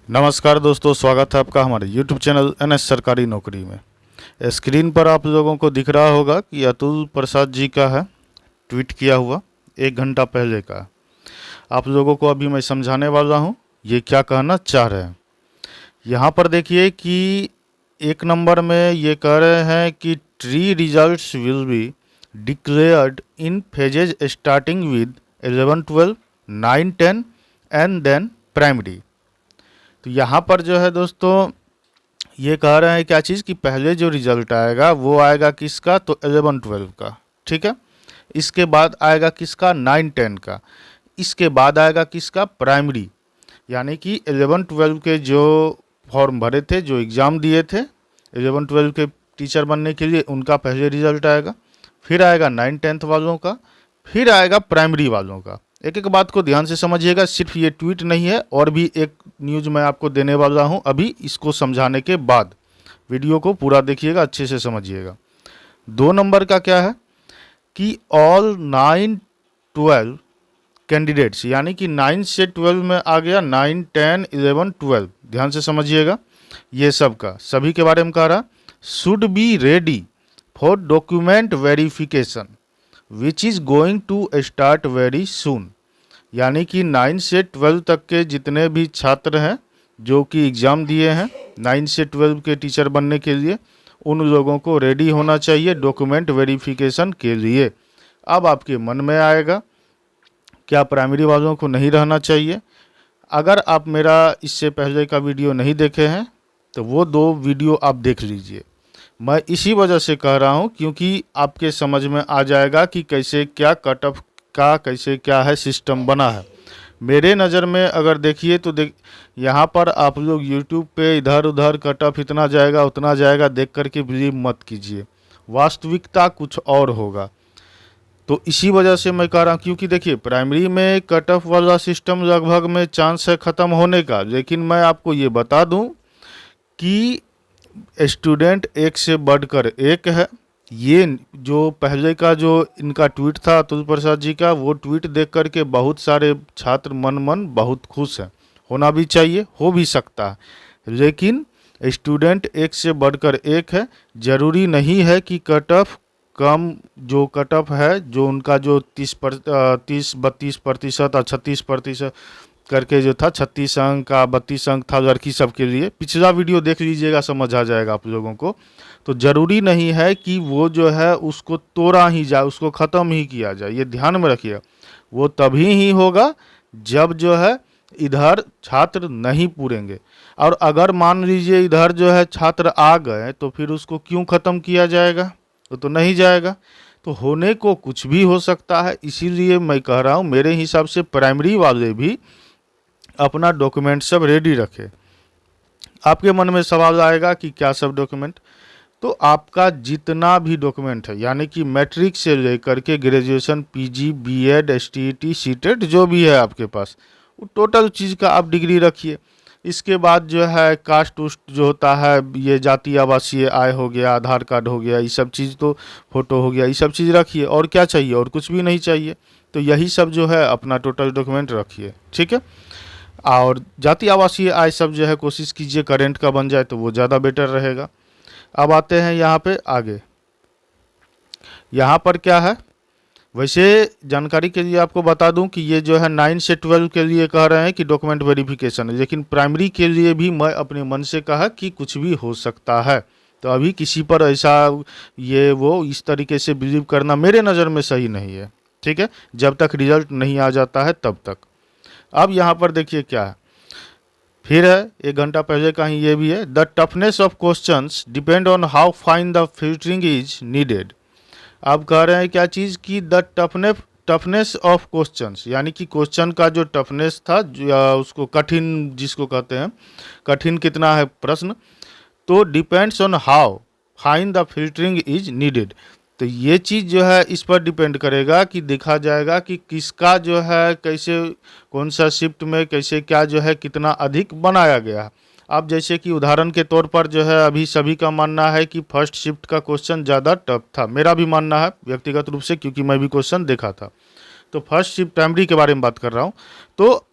नमस्कार दोस्तों, स्वागत है आपका हमारे YouTube चैनल NS सरकारी नौकरी में। स्क्रीन पर आप लोगों को दिख रहा होगा कि अतुल प्रसाद जी का है ट्वीट किया हुआ 1 घंटा पहले का। आप लोगों को अभी मैं समझाने वाला हूँ ये क्या कहना चाह रहे हैं। यहाँ पर देखिए कि 1 नंबर में ये कह रहे हैं कि TRE results will be declared in phases starting with 11, 12, 9, 10 and then primary. तो यहाँ पर जो है दोस्तों ये कह रहे हैं क्या चीज़ कि पहले जो रिजल्ट आएगा वो आएगा किसका, तो 11, 12 का, ठीक है। इसके बाद आएगा किसका, 9, 10 का। इसके बाद आएगा किसका, प्राइमरी। यानी कि 11, 12 के जो फॉर्म भरे थे, जो एग्ज़ाम दिए थे 11, 12 के टीचर बनने के लिए, उनका पहले रिजल्ट आएगा। फिर आएगा 9, 10 वालों का। फिर आएगा प्राइमरी वालों का। एक एक बात को ध्यान से समझिएगा, सिर्फ ये ट्वीट नहीं है, और भी एक न्यूज़ मैं आपको देने वाला हूँ अभी। इसको समझाने के बाद वीडियो को पूरा देखिएगा, अच्छे से समझिएगा। 2 नंबर का क्या है कि ऑल 9, 12 कैंडिडेट्स, यानी कि 9 से 12 में आ गया 9, 10, 11, 12। ध्यान से समझिएगा, ये सब का सभी के बारे में कह रहा, should be ready for document verification which is going to start very soon. यानी कि 9 से 12 तक के जितने भी छात्र हैं जो कि एग्ज़ाम दिए हैं 9 से 12 के टीचर बनने के लिए, उन लोगों को रेडी होना चाहिए डॉक्यूमेंट वेरिफिकेशन के लिए। अब आपके मन में आएगा क्या प्राइमरी वालों को नहीं रहना चाहिए? अगर आप मेरा इससे पहले का वीडियो नहीं देखे हैं तो वो 2 वीडियो आप देख लीजिए। मैं इसी वजह से कह रहा हूँ क्योंकि आपके समझ में आ जाएगा कि कैसे क्या कट ऑफ का कैसे क्या है सिस्टम बना है। मेरे नज़र में अगर देखिए तो यहाँ पर आप लोग YouTube पे इधर उधर कट ऑफ इतना जाएगा उतना जाएगा देख करके बिलीव मत कीजिए, वास्तविकता कुछ और होगा। तो इसी वजह से मैं कह रहा हूँ, क्योंकि देखिए प्राइमरी में कट ऑफ वाला सिस्टम लगभग में चांस है ख़त्म होने का। लेकिन मैं आपको ये बता दूँ कि स्टूडेंट एक से बढ़कर एक है। ये जो पहले का जो इनका ट्वीट था अतुल प्रसाद जी का, वो ट्वीट देख करके बहुत सारे छात्र मन बहुत खुश हैं। होना भी चाहिए, हो भी सकता है, लेकिन स्टूडेंट एक से बढ़कर एक है। ज़रूरी नहीं है कि कट ऑफ कम, जो कट ऑफ है जो उनका जो 32% और 36% करके जो था, 36 अंक का 32 अंक था लड़की सब के लिए। पिछला वीडियो देख लीजिएगा, समझ आ जाएगा आप लोगों को। तो ज़रूरी नहीं है कि वो जो है उसको तोड़ा ही जाए, उसको ख़त्म ही किया जाए, ये ध्यान में रखिए। वो तभी ही होगा जब जो है इधर छात्र नहीं पूरेंगे। और अगर मान लीजिए इधर जो है छात्र आ गए तो फिर उसको क्यों ख़त्म किया जाएगा, वो तो नहीं जाएगा। तो होने को कुछ भी हो सकता है, इसीलिए मैं कह रहा हूँ मेरे हिसाब से प्राइमरी वाले भी अपना डॉक्यूमेंट सब रेडी रखे। आपके मन में सवाल आएगा कि क्या सब डॉक्यूमेंट, तो आपका जितना भी डॉक्यूमेंट है, यानी कि मैट्रिक से लेकर के graduation, PG, BEd, STET, CTET जो भी है आपके पास, वो टोटल चीज़ का आप डिग्री रखिए। इसके बाद जो है कास्ट उस्ट जो होता है, ये जाति आवासीय आय हो गया, आधार कार्ड हो गया, ये सब चीज़ तो फोटो हो गया, ये सब चीज़ रखिए। और क्या चाहिए, और कुछ भी नहीं चाहिए। तो यही सब जो है अपना टोटल डॉक्यूमेंट रखिए, ठीक है। और जाति आवासीय आय सब जो है कोशिश कीजिए करेंट का बन जाए तो वो ज़्यादा बेटर रहेगा। अब आते हैं यहाँ पे आगे। यहाँ पर क्या है, वैसे जानकारी के लिए आपको बता दूं कि ये जो है 9 से 12 के लिए कह रहे हैं कि डॉक्यूमेंट वेरिफिकेशन है, लेकिन प्राइमरी के लिए भी मैं अपने मन से कहा कि कुछ भी हो सकता है। तो अभी किसी पर ऐसा ये वो इस तरीके से बिलीव करना मेरे नज़र में सही नहीं है, ठीक है, जब तक रिजल्ट नहीं आ जाता है तब तक। अब यहाँ पर देखिए क्या है, फिर है 1 घंटा पहले का ही ये भी है, the toughness of questions depend on how fine the filtering is needed. आप कह रहे हैं क्या चीज़ की द टफनेस ऑफ क्वेश्चंस, यानी कि क्वेश्चन का जो टफनेस था, उसको कठिन जिसको कहते हैं, कठिन कितना है प्रश्न, तो depends on how fine the filtering is needed. तो ये चीज़ जो है इस पर डिपेंड करेगा कि देखा जाएगा कि किसका जो है कैसे, कौन सा शिफ्ट में कैसे क्या जो है कितना अधिक बनाया गया है। अब जैसे कि उदाहरण के तौर पर जो है अभी सभी का मानना है कि फर्स्ट शिफ्ट का क्वेश्चन ज़्यादा टफ था, मेरा भी मानना है व्यक्तिगत रूप से, क्योंकि मैं भी क्वेश्चन देखा था। तो फर्स्ट शिफ्ट प्राइमरी के बारे में बात कर रहा हूँ। तो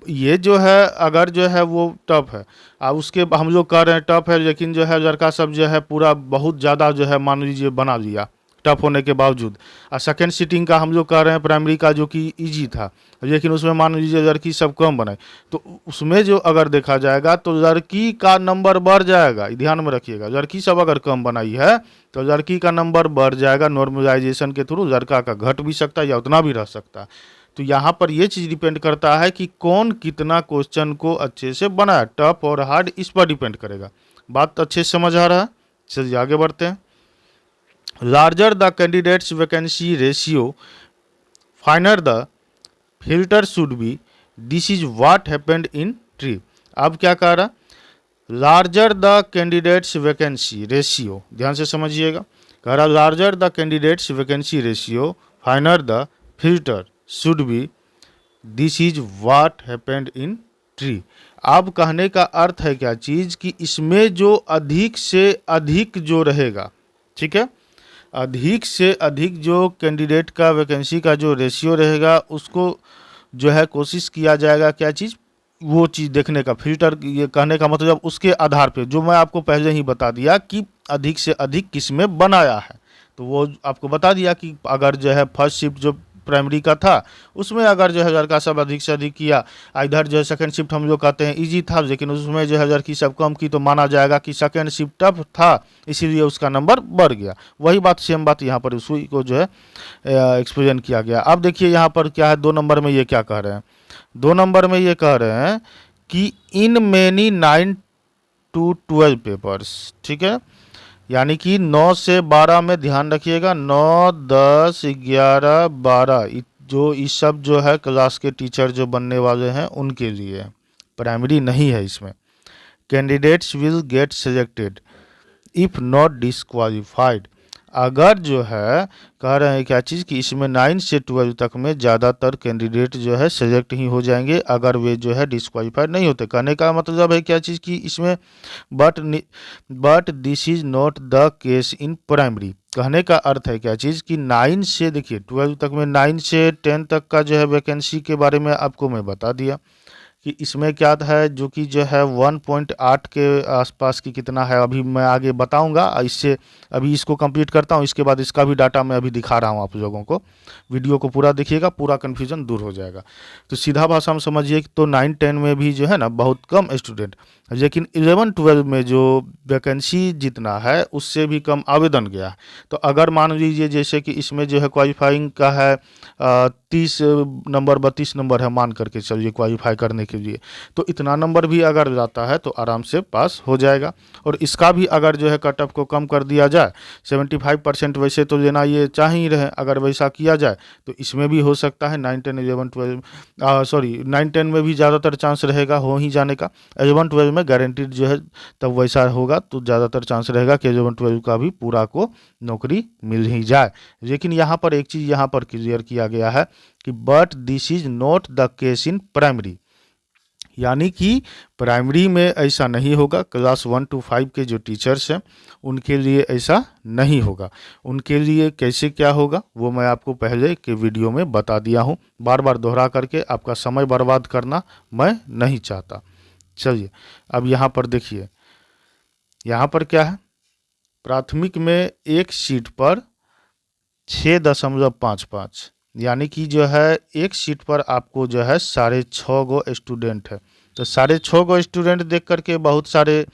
ये जो है अगर जो है वो टफ है, अब उसके हम लोग कह रहे हैं टफ है, लेकिन जो है लड़का सब जो है पूरा बहुत ज़्यादा जो है मान लीजिए बना लिया टफ होने के बावजूद। और सेकेंड सीटिंग का हम लोग कह रहे हैं प्राइमरी का जो कि इजी था, लेकिन उसमें मान लीजिए लड़की सब कम बनाई, तो उसमें जो अगर देखा जाएगा तो लड़की का नंबर बढ़ जाएगा। ध्यान में रखिएगा, लड़की सब अगर कम बनाई है तो लड़की का नंबर बढ़ जाएगा। नॉर्मलाइजेशन के थ्रू लड़का का घट भी सकता है या उतना भी रह सकता है। तो यहाँ पर ये चीज़ डिपेंड करता है कि कौन कितना क्वेश्चन को अच्छे से बनाया, टफ और हार्ड इस पर डिपेंड करेगा। बात अच्छे से समझ आ रहा है? चलिए आगे बढ़ते हैं। Larger the candidates vacancy ratio फाइनर the filter should be, this is what happened in tree. अब क्या कह रहा, larger the candidates vacancy ratio, ध्यान से समझिएगा, कह रहा larger the candidates vacancy ratio फाइनर the filter should be, this is what happened in tree. अब कहने का अर्थ है क्या चीज़ कि इसमें जो अधिक से अधिक जो रहेगा, ठीक है, अधिक से अधिक जो कैंडिडेट का वैकेंसी का जो रेशियो रहेगा उसको जो है कोशिश किया जाएगा क्या चीज़, वो चीज़ देखने का। फिल्टर ये कहने का मतलब उसके आधार पे जो मैं आपको पहले ही बता दिया कि अधिक से अधिक किस में बनाया है, तो वो आपको बता दिया कि अगर जो है फर्स्ट शिफ्ट जो प्राइमरी का था उसमें अगर जो है लड़का सब अधिक से अधिक किया, इधर जो है सेकंड शिफ्ट हम लोग कहते हैं इजी था, लेकिन उसमें जो है लड़की सब कम की, तो माना जाएगा कि सेकंड शिफ्ट टफ था, इसीलिए उसका नंबर बढ़ गया। वही बात सेम बात यहाँ पर उसी को जो है एक्सप्लेन किया गया। अब देखिए यहाँ पर क्या है, 2 नंबर में ये क्या कह रहे हैं, 2 नंबर में ये कह रहे हैं कि इन मेनी 9 to 12 पेपर्स, ठीक है, यानी कि 9 से 12 में ध्यान रखिएगा, 9, 10, 11, 12 जो इस सब जो है क्लास के टीचर जो बनने वाले हैं उनके लिए, प्राइमरी नहीं है इसमें। Candidates will get selected if not disqualified. अगर जो है कह रहे हैं क्या चीज़ कि इसमें 9 से 12 तक में ज़्यादातर कैंडिडेट जो है सेलेक्ट ही हो जाएंगे अगर वे जो है डिस्क्वालीफाइड नहीं होते। कहने का मतलब है क्या चीज़ कि इसमें but this is not the case in primary. कहने का अर्थ है क्या चीज़ कि 9 से देखिए 12 तक में 9 से 10 तक का जो है वैकेंसी के बारे में आपको मैं बता दिया कि इसमें क्या है, जो कि जो है 1.8 के आसपास की कितना है, अभी मैं आगे बताऊंगा। इससे अभी इसको कंप्लीट करता हूं, इसके बाद इसका भी डाटा मैं अभी दिखा रहा हूं आप लोगों को। वीडियो को पूरा देखिएगा, पूरा कन्फ्यूजन दूर हो जाएगा। तो सीधा भाषा में समझिए कि तो 9-10 में भी जो है ना बहुत कम स्टूडेंट, लेकिन 11-12 में जो वैकेंसी जितना है उससे भी कम आवेदन गया है। तो अगर मान लीजिए जैसे कि इसमें जो है क्वालिफाइंग का है 30 नंबर 32 नंबर है, मान करके चलिए क्वालिफाई करने के लिए, तो इतना नंबर भी अगर जाता है तो आराम से पास हो जाएगा। और इसका भी अगर जो है कट ऑफ को कम कर दिया जाए, 75% वैसे तो लेना ये चाह ही रहे, अगर वैसा किया जाए तो इसमें भी हो सकता है 9, 10, 11, 12 सॉरी 9, 10 में भी ज़्यादातर चांस रहेगा हो ही जाने का। 11, 12 में गारंटीड जो है तब वैसा होगा तो ज़्यादातर चांस रहेगा कि 11, 12 का भी पूरा को नौकरी मिल ही जाए। लेकिन यहाँ पर एक चीज़ यहाँ पर क्लियर किया गया है कि but this is not the case in primary, यानी कि प्राइमरी में ऐसा नहीं होगा। क्लास 1 to 5 के जो टीचर्स हैं उनके लिए ऐसा नहीं होगा। उनके लिए कैसे क्या होगा वो मैं आपको पहले के वीडियो में बता दिया हूँ, बार बार दोहरा करके आपका समय बर्बाद करना मैं नहीं चाहता। चलिए अब यहाँ पर देखिए, यहाँ पर क्या है, प्राथमिक में एक सीट पर 6.55, यानी कि जो है एक सीट पर आपको जो है 6.5 गो स्टूडेंट है। तो 6.5 गो स्टूडेंट देख करके बहुत सारे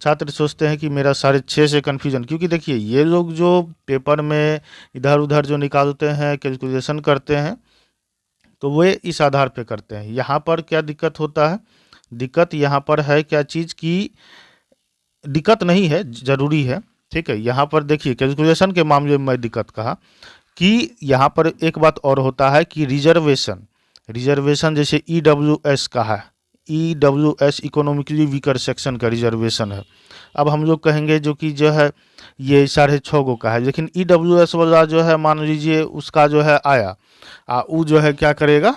छात्र सोचते हैं कि मेरा 6.5 से कन्फ्यूजन, क्योंकि देखिए ये लोग जो पेपर में इधर उधर जो निकालते हैं कैलकुलेशन करते हैं तो वे इस आधार पे करते हैं। यहाँ पर क्या दिक्कत होता है, दिक्कत यहाँ पर है क्या चीज़ की, दिक्कत नहीं है, ज़रूरी है, ठीक है। यहाँ पर देखिए कैलकुलेशन के मामले में मैं दिक्कत कहा कि यहाँ पर एक बात और होता है कि रिजर्वेशन जैसे EWS का है, EWS इकोनॉमिकली वीकर सेक्शन का रिजर्वेशन है। अब हम लोग कहेंगे जो कि जो है ये 6.5 गो का है, लेकिन EWS वाला जो है मान लीजिए उसका जो है आया वो जो है क्या करेगा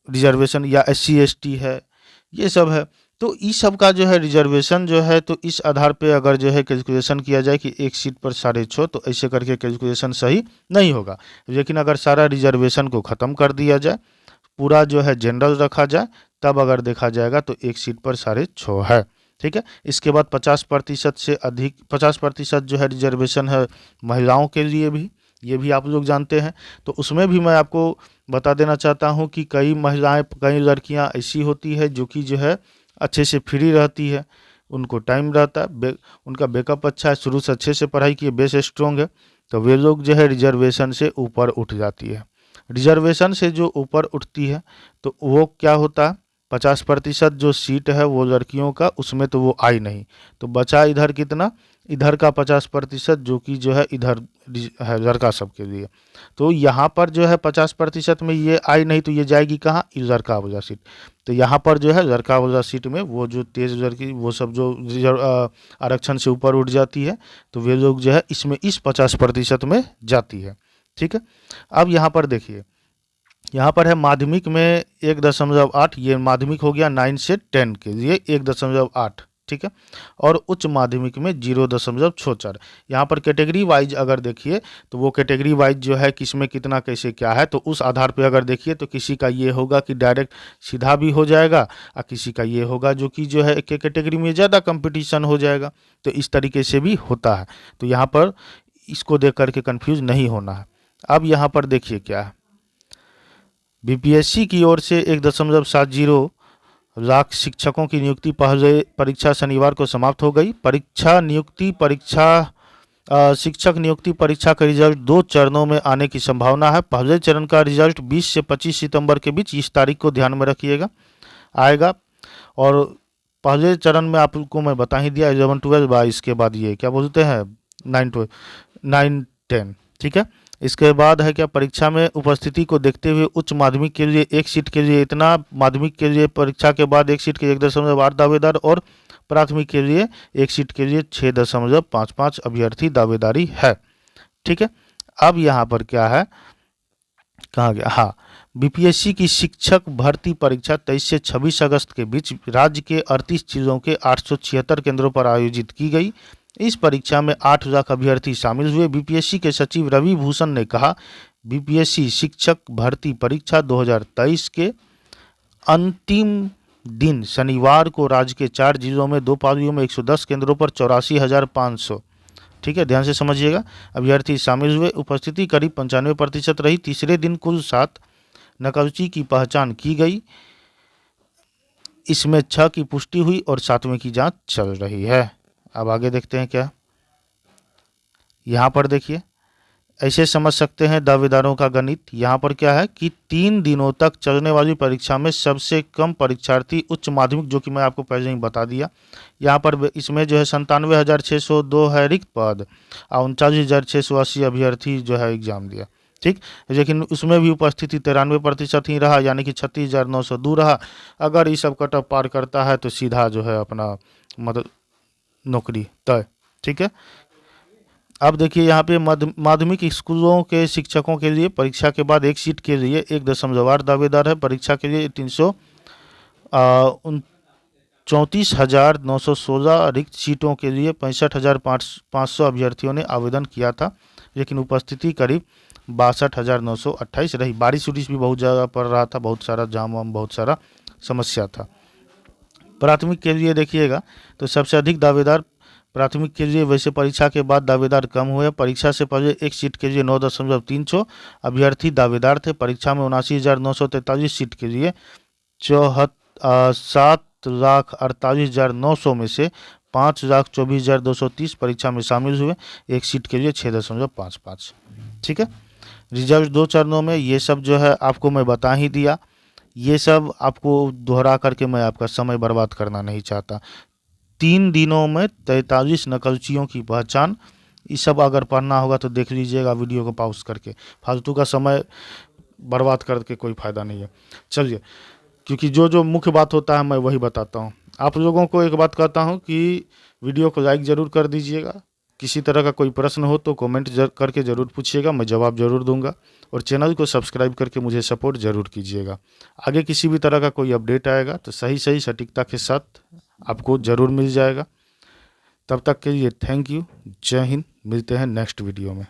रिजर्वेशन, या SC ST है ये सब है, तो इस सब का जो है रिजर्वेशन जो है, तो इस आधार पे अगर जो है कैलकुलेशन किया जाए कि एक सीट पर 6.5, तो ऐसे करके कैलकुलेशन सही नहीं होगा। लेकिन अगर सारा रिजर्वेशन को ख़त्म कर दिया जाए, पूरा जो है जनरल रखा जाए, तब अगर देखा जाएगा तो एक सीट पर 6.5 है। ठीक है, इसके बाद 50% से अधिक 50% जो है रिजर्वेशन है महिलाओं के लिए भी, ये भी आप लोग जानते हैं। तो उसमें भी मैं आपको बता देना चाहता हूँ कि कई महिलाएं, कई लड़कियां ऐसी होती है जो कि जो है अच्छे से फ्री रहती है, उनको टाइम रहता है, उनका बैकअप अच्छा है, शुरू से अच्छे से पढ़ाई की, बेस स्ट्रॉन्ग है, तो वे लोग जो है रिजर्वेशन से ऊपर उठ जाती है। रिजर्वेशन से जो ऊपर उठती है तो वो क्या होता है, 50% जो सीट है वो लड़कियों का, उसमें तो वो आई नहीं, तो बचा इधर कितना, इधर का 50% जो कि जो है इधर है लड़का सबके लिए। तो यहाँ पर जो है 50% में ये आई नहीं, तो ये जाएगी कहाँ, लड़का वाला सीट। तो यहाँ पर जो है लड़का वाला सीट में वो जो तेज लड़की, वो सब जो आरक्षण से ऊपर उठ जाती है, तो वे लोग जो है इसमें इस 50% में जाती है। ठीक है, अब यहाँ पर देखिए, यहाँ पर है माध्यमिक में 1.8, ये माध्यमिक हो गया 9 से 10 के लिए 1.8, ठीक है, और उच्च माध्यमिक में 0.64। यहाँ पर कैटेगरी वाइज अगर देखिए तो वो कैटेगरी वाइज जो है किस में कितना कैसे क्या है, तो उस आधार पे अगर देखिए तो किसी का ये होगा कि डायरेक्ट सीधा भी हो जाएगा, और किसी का ये होगा जो कि जो है एक कैटेगरी में ज़्यादा कंपटीशन हो जाएगा, तो इस तरीके से भी होता है। तो यहाँ पर इसको देख करके कन्फ्यूज नहीं होना है। अब यहाँ पर देखिए क्या है, बीपीएससी की ओर से 1.70 लाख शिक्षकों की नियुक्ति पहले परीक्षा शनिवार को समाप्त हो गई। शिक्षक नियुक्ति परीक्षा का रिजल्ट 2 चरणों में आने की संभावना है। पहले चरण का रिजल्ट 20 से 25 सितंबर के बीच, इस तारीख को ध्यान में रखिएगा, आएगा। और पहले चरण में आपको मैं बता ही दिया 11, 12, इसके बाद ये क्या बोलते हैं 9, 10, ठीक है। इसके बाद है क्या, परीक्षा में उपस्थिति को देखते हुए उच्च माध्यमिक के लिए एक सीट के लिए इतना, माध्यमिक के लिए परीक्षा के बाद एक सीट के 1.8 दावेदार, और प्राथमिक के लिए एक सीट के लिए 6.55 अभ्यर्थी दावेदारी है। ठीक है, अब यहाँ पर क्या है, कहाँ गया, हाँ, बीपीएससी की शिक्षक भर्ती परीक्षा 23 से 26 अगस्त के बीच राज्य के 38 जिलों के 876 केंद्रों पर आयोजित की गई। इस परीक्षा में 8 लाख अभ्यर्थी शामिल हुए। बीपीएससी के सचिव रवि भूषण ने कहा, बीपीएससी शिक्षक भर्ती परीक्षा 2023 के अंतिम दिन शनिवार को राज्य के 4 जिलों में 2 पालियों में 110 केंद्रों पर 84,500, ठीक है, ध्यान से समझिएगा, अभ्यर्थी शामिल हुए। उपस्थिति करीब 95% रही। तीसरे दिन कुल 7 नकलची की पहचान की गई, इसमें 6 की पुष्टि हुई और 7वें की जांच चल रही है। अब आगे देखते हैं क्या, यहाँ पर देखिए, ऐसे समझ सकते हैं दावेदारों का गणित। यहाँ पर क्या है कि 3 दिनों तक चलने वाली परीक्षा में सबसे कम परीक्षार्थी उच्च माध्यमिक, जो कि मैं आपको पहले ही बता दिया, यहाँ पर इसमें जो है 97,602 है रिक्त पद, और 39,680 अभ्यर्थी जो है एग्जाम दिया। ठीक, लेकिन उसमें भी उपस्थिति 93% ही रहा, यानी कि 36,902 रहा। अगर ये सब कट ऑफ पार करता है तो सीधा जो है अपना मतलब नौकरी तय। ठीक है, अब देखिए यहाँ पे माध्यमिक स्कूलों के शिक्षकों के लिए परीक्षा के बाद एक सीट के लिए 1.8 दावेदार है। परीक्षा के लिए 34,916 रिक्त सीटों के लिए 65,500 अभ्यर्थियों ने आवेदन किया था, लेकिन उपस्थिति करीब 62,928 रही। बारिश उरिश भी बहुत ज़्यादा पड़ रहा था, बहुत सारा जाम वाम, बहुत सारा समस्या था। प्राथमिक के लिए देखिएगा तो सबसे अधिक दावेदार प्राथमिक के लिए, वैसे परीक्षा के बाद दावेदार कम हुए। परीक्षा से पहले एक सीट के लिए 9.3 अभ्यर्थी दावेदार थे। परीक्षा में 79,943 सीट के लिए 7,48,900 में से 5,24,230 परीक्षा में शामिल हुए। एक सीट के लिए 6.55। ठीक है, रिजल्ट 2 चरणों में, ये सब जो है आपको मैं बता ही दिया। ये सब आपको दोहरा करके मैं आपका समय बर्बाद करना नहीं चाहता। 3 दिनों में 43 नकलचियों की पहचान, ये सब अगर पढ़ना होगा तो देख लीजिएगा वीडियो को पॉज करके, फालतू का समय बर्बाद करके कोई फ़ायदा नहीं है। चलिए, क्योंकि जो मुख्य बात होता है मैं वही बताता हूँ। आप लोगों को एक बात कहता हूँ कि वीडियो को लाइक ज़रूर कर दीजिएगा। किसी तरह का कोई प्रश्न हो तो कमेंट करके ज़रूर पूछिएगा, मैं जवाब ज़रूर दूंगा। और चैनल को सब्सक्राइब करके मुझे सपोर्ट ज़रूर कीजिएगा। आगे किसी भी तरह का कोई अपडेट आएगा तो सही सटीकता के साथ आपको ज़रूर मिल जाएगा। तब तक के लिए थैंक यू, जय हिंद। मिलते हैं नेक्स्ट वीडियो में।